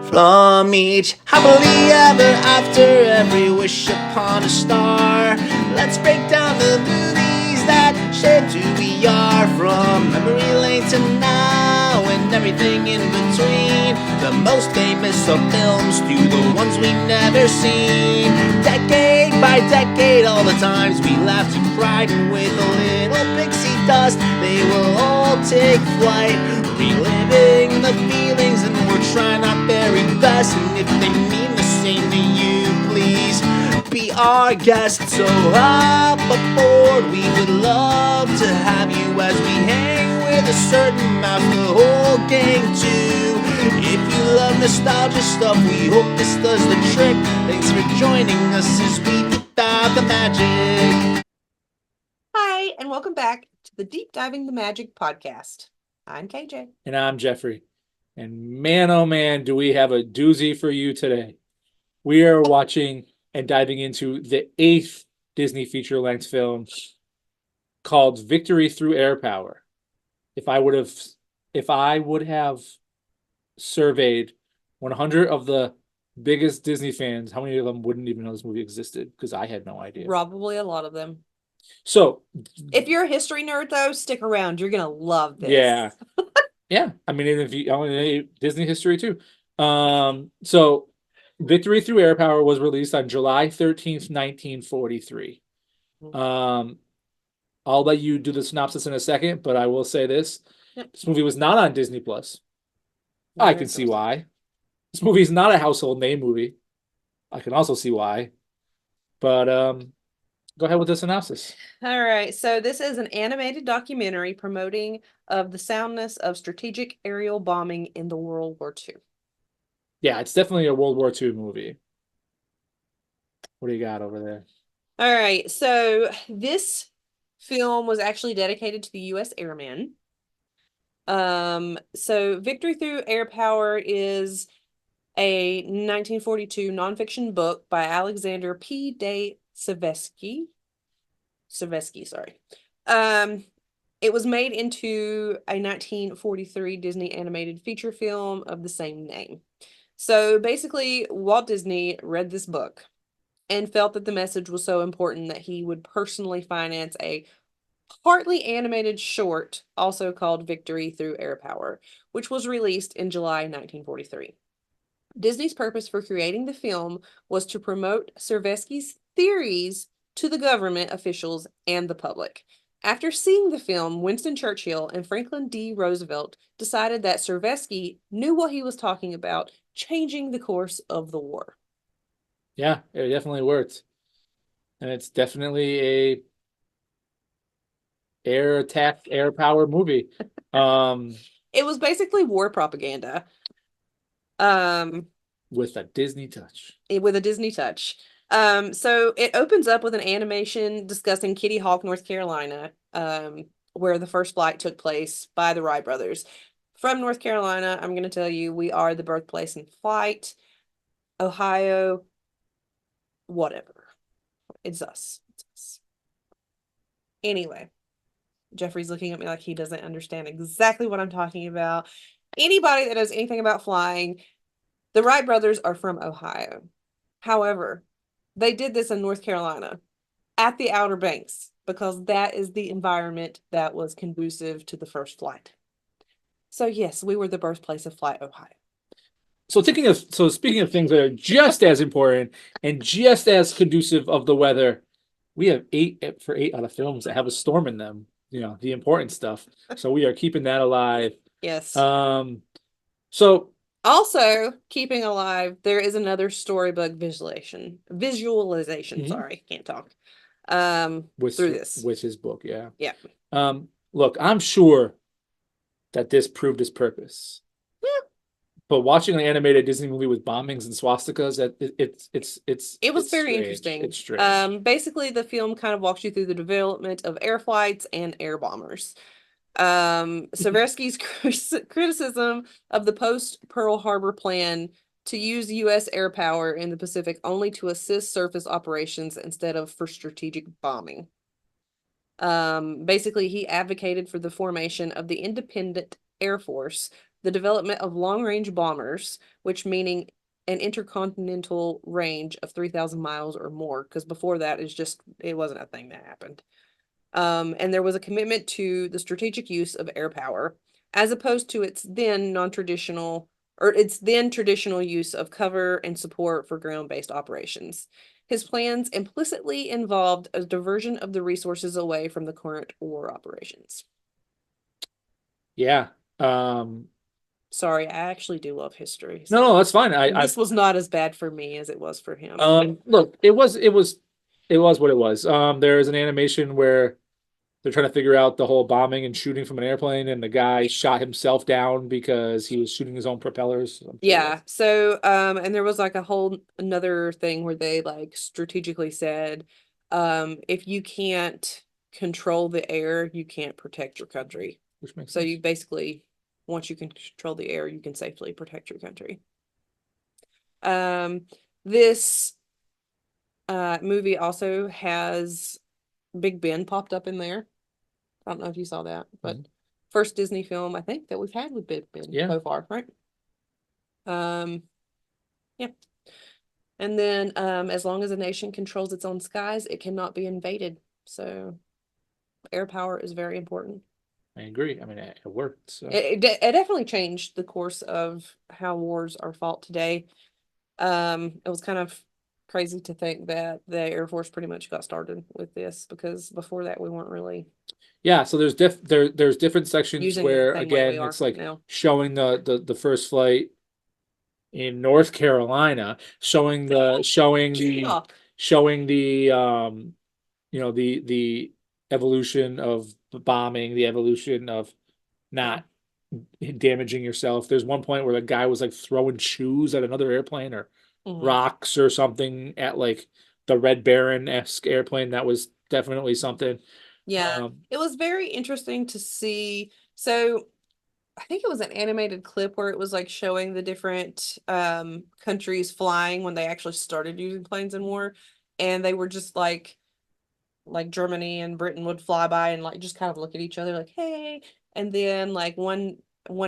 From each happily ever after, every wish upon a star. Let's break down the movies that shaped who we are. From memory lane to now and everything in between. The most famous of films to the ones we've never seen. Decade by decade, all the times we laughed and cried. And with a little pixie dust, they will all take flight. Reliving the feelings, and we're trying our very best. And if they mean the same to you, please be our guest. So hop aboard, we would love to have you as we hang with a certain mouth, the whole gang too. If you love nostalgia stuff, we hope this does the trick. Thanks for joining us as we deep dive the magic. Hi, and welcome back to the Deep Diving the Magic podcast. I'm KJ. And I'm Jeffrey. And man, oh man, do we have a doozy for you today. We are watching and diving into the 8th Disney feature-length film called Victory Through Air Power. If I would have surveyed 100 of the biggest Disney fans, how many of them wouldn't even know this movie existed? Because I had no idea. Probably a lot of them. So, if you're a history nerd, though, stick around. You're gonna love this. Yeah. Yeah. I mean, if you Disney history too. So Victory Through Air Power was released on July 13th, 1943. I'll let you do the synopsis in a second, but I will say this. Yep. This movie was not on Disney Plus. I can see why. This movie is not a household name movie. I can also see why. But go ahead with the synopsis. All right. So this is an animated documentary promoting of the soundness of strategic aerial bombing in the World War II. Yeah, it's definitely a World War II movie. What do you got over there? All right. So this film was actually dedicated to the U.S. Airmen. So Victory Through Air Power is a 1942 nonfiction book by Alexander P. de Seversky, sorry. It was made into a 1943 Disney animated feature film of the same name. So basically, Walt Disney read this book and felt that the message was so important that he would personally finance a partly animated short, also called Victory Through Air Power, which was released in July 1943. Disney's purpose for creating the film was to promote Seversky's theories to the government officials and the public. After seeing the film, Winston Churchill and Franklin D. Roosevelt decided that Seversky knew what he was talking about, changing the course of the war. Yeah, it definitely worked. And it's definitely a air attack, air power movie. It was basically war propaganda. With a Disney touch. With a Disney touch. So it opens up with an animation discussing Kitty Hawk, North Carolina, where the first flight took place by the Wright brothers. From North Carolina, I'm going to tell you, we are the birthplace in flight. Ohio, whatever. It's us. It's us. Anyway, Jeffrey's looking at me like he doesn't understand exactly what I'm talking about. Anybody that knows anything about flying, the Wright brothers are from Ohio. However, they did this in North Carolina at the Outer Banks because that is the environment that was conducive to the first flight. So yes, we were the birthplace of Flight Ohio. So speaking of things that are just as important and just as conducive of the weather, we have 8 out of films that have a storm in them. You know, the important stuff. So we are keeping that alive. Yes. So also keeping alive, there is another storybook visualization. Sorry, can't talk. Through this with his book, yeah. Yeah. Look, I'm sure that this proved its purpose. Yeah. But watching an animated Disney movie with bombings and swastikas, it was very interesting. It's strange. Basically, the film kind of walks you through the development of air flights and air bombers. Seversky's criticism of the post-Pearl Harbor plan to use U.S. air power in the Pacific only to assist surface operations instead of for strategic bombing. Basically, he advocated for the formation of the Independent Air Force, the development of long-range bombers, which meaning an intercontinental range of 3,000 miles or more, because before that it wasn't a thing that happened. And there was a commitment to the strategic use of air power, as opposed to its then traditional use of cover and support for ground-based operations. His plans implicitly involved a diversion of the resources away from the current war operations. Yeah. Sorry, I actually do love history. No, that's fine. This was not as bad for me as it was for him. Look, it was what it was. There's an animation where they're trying to figure out the whole bombing and shooting from an airplane, and the guy shot himself down because he was shooting his own propellers. I'm sure Yeah. So, and there was like a whole another thing where they like strategically said, if you can't control the air, you can't protect your country. which makes So sense. you basically, once you can control the air, you can safely protect your country. This movie also has Big Ben popped up in there. I don't know if you saw that, but first Disney film I think that we've had with Big Ben so far, right? Yeah. And then as long as a nation controls its own skies, it cannot be invaded. So air power is very important. I agree. I mean, it worked. So. It definitely changed the course of how wars are fought today. It was kind of crazy to think that the Air Force pretty much got started with this, because before that we weren't really Yeah, so there's there's different sections using where the same way we again are it's like now. showing the first flight in North Carolina, showing the Yeah. you know, the evolution of the bombing, the evolution of not damaging yourself. There's one point where the guy was like throwing shoes at another airplane or rocks or something at like the Red Baron-esque airplane. That was definitely something. Yeah, it was very interesting to see. So I think it was an animated clip where it was like showing the different countries flying when they actually started using planes in war, and they were just like Germany and Britain would fly by and like just kind of look at each other like, hey, and then like one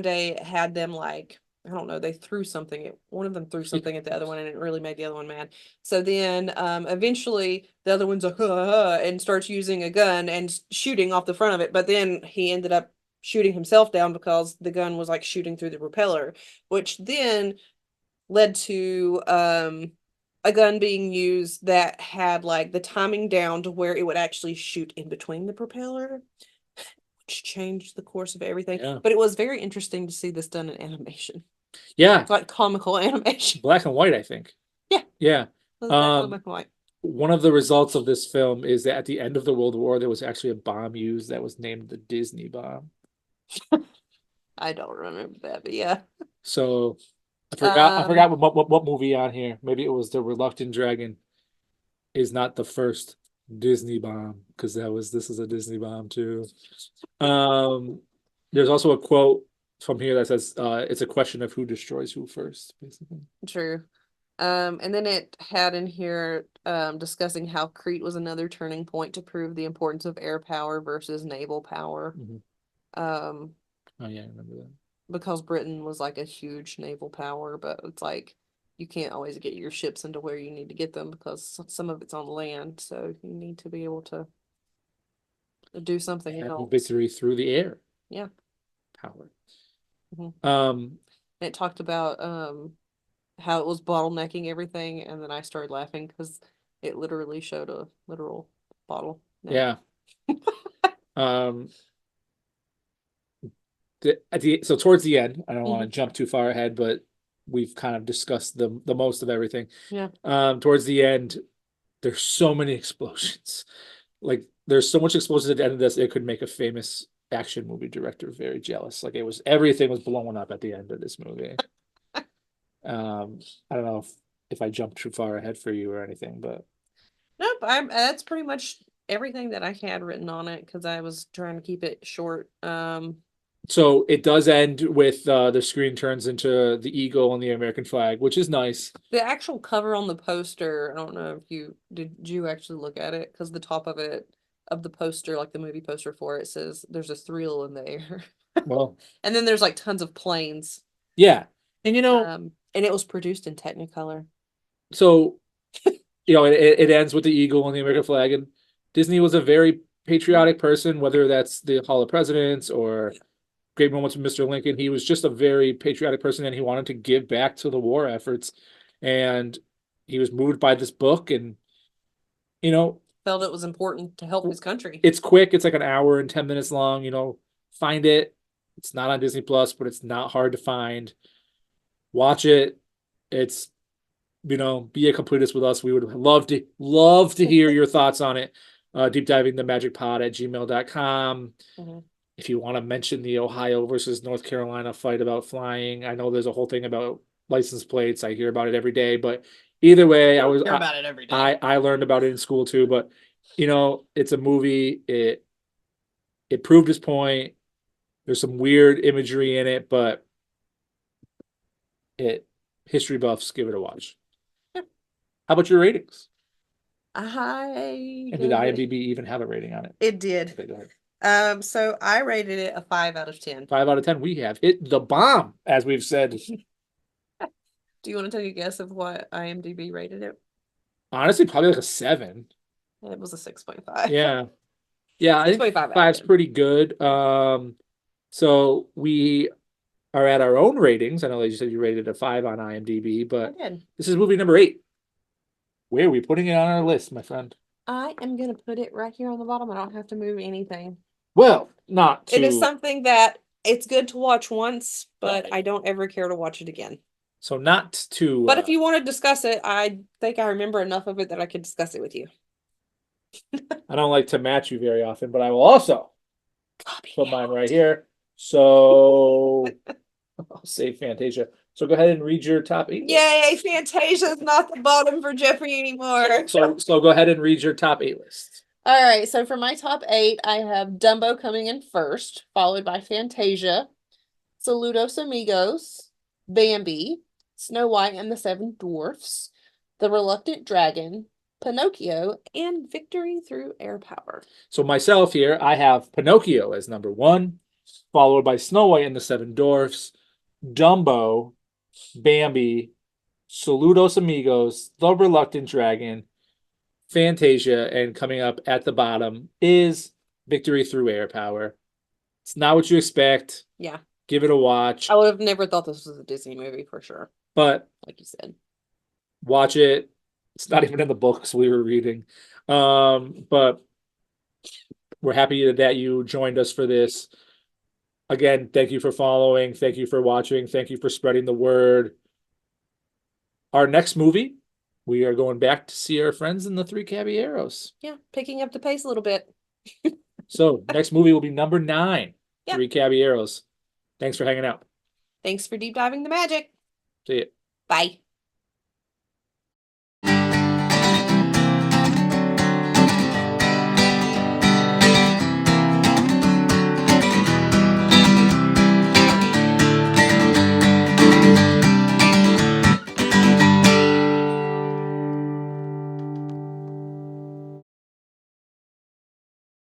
day it had them like, I don't know, they threw something at one of them threw something at the other one, and it really made the other one mad. So then eventually the other one's like, and starts using a gun and shooting off the front of it, but then he ended up shooting himself down because the gun was like shooting through the propeller, which then led to a gun being used that had like the timing down to where it would actually shoot in between the propeller, which changed the course of everything. Yeah. But it was very interesting to see this done in animation. Yeah. It's like comical animation. Black and white, I think. Yeah. Yeah. Black and white. One of the results of this film is that at the end of the World War, there was actually a bomb used that was named the Disney bomb. I don't remember that, but yeah. So I forgot what movie on here. Maybe it was The Reluctant Dragon is not the first Disney bomb, because this is a Disney bomb too. There's also a quote from here that says it's a question of who destroys who first, basically. True. And then it had in here discussing how Crete was another turning point to prove the importance of air power versus naval power. Oh yeah, I remember that. Because Britain was like a huge naval power, but it's like you can't always get your ships into where you need to get them because some of it's on land, so you need to be able to do something else. Victory through the air. Yeah. Power. It talked about how it was bottlenecking everything, and then I started laughing because it literally showed a literal bottle. Yeah. So towards the end, I don't want to jump too far ahead, but we've kind of discussed the most of everything. Yeah. Towards the end, there's so many explosions. Like there's so much explosions at the end of this, it could make a famous action movie director very jealous. Like everything was blowing up at the end of this movie. I don't know if I jumped too far ahead for you or anything, but nope, that's pretty much everything that I had written on it because I was trying to keep it short. So it does end with the screen turns into the eagle and the American flag, which is nice. The actual cover on the poster, I don't know if did you actually look at it, because the top of it, of the poster, like the movie poster for it, says there's a thrill in the air. Well, And then there's like tons of planes. yeah. And you know, And it was produced in Technicolor. so you know, it ends with the eagle and the American flag, and Disney was a very patriotic person, whether that's the Hall of Presidents or Great Moments with Mr. Lincoln. He was just a very patriotic person, and he wanted to give back to the war efforts. And he was moved by this book, and you know, Felt it was important to help his country. it's quick. It's like an hour and 10 minutes long. You know, find it. It's not on Disney Plus, but it's not hard to find. Watch it. It's, you know, be a completist with us. We would love to hear your thoughts on it. Deep diving the magic pod at gmail.com. Mhm. If you want to mention the Ohio versus North Carolina fight about flying, I know there's a whole thing about license plates. I hear about it every day, but either way, Hear about it every day. I learned about it in school too. But you know, it's a movie. It proved its point. There's some weird imagery in it, but history buffs give it a watch. Yeah. How about your ratings? I And did IMDb even have a rating on it? It did. Okay, go ahead. So I rated it a 5 out of 10. 5 out of 10. We have hit the bomb, as we've said. Do you want to take a guess of what IMDb rated it? Honestly, probably like a 7. It was a 6.5. Yeah. Yeah, I think 6.5 out of 5's 10. pretty good. So we are at our own ratings. I know that you said you rated a 5 on IMDb, I but did. this is movie number 8. Where are we putting it on our list, my friend? I am going to put it right here on the bottom. I don't have to move anything. Well, not It is to, something that it's good to watch once, but I don't ever care to watch it again. so not to, But if you want to discuss it, I think I remember enough of it that I could discuss it with you. I don't like to match you very often, but I will also Copy put mine right here. So I'll save Fantasia. So go ahead and read your top 8. Yay, Fantasia's not the bottom for Jeffrey anymore. So go ahead and read your top 8 list. All right, so for my top 8, I have Dumbo coming in first, followed by Fantasia, Saludos Amigos, Bambi, Snow White and the Seven Dwarfs, The Reluctant Dragon, Pinocchio, and Victory Through Air Power. So myself here, I have Pinocchio as number 1, followed by Snow White and the Seven Dwarfs, Dumbo, Bambi, Saludos Amigos, The Reluctant Dragon, Fantasia, and coming up at the bottom is Victory Through Air Power. It's not what you expect. Yeah. Give it a watch. I would have never thought this was a Disney movie for sure, But like you said. watch it. It's not even in the books we were reading. But we're happy that you joined us for this. Again, thank you for following. Thank you for watching. Thank you for spreading the word. Our next movie, we are going back to see our friends in the Three Caballeros. Yeah, picking up the pace a little bit. So next movie will be number 9, Yeah. Three Caballeros. Thanks for hanging out. Thanks for deep diving the magic. See ya. Bye.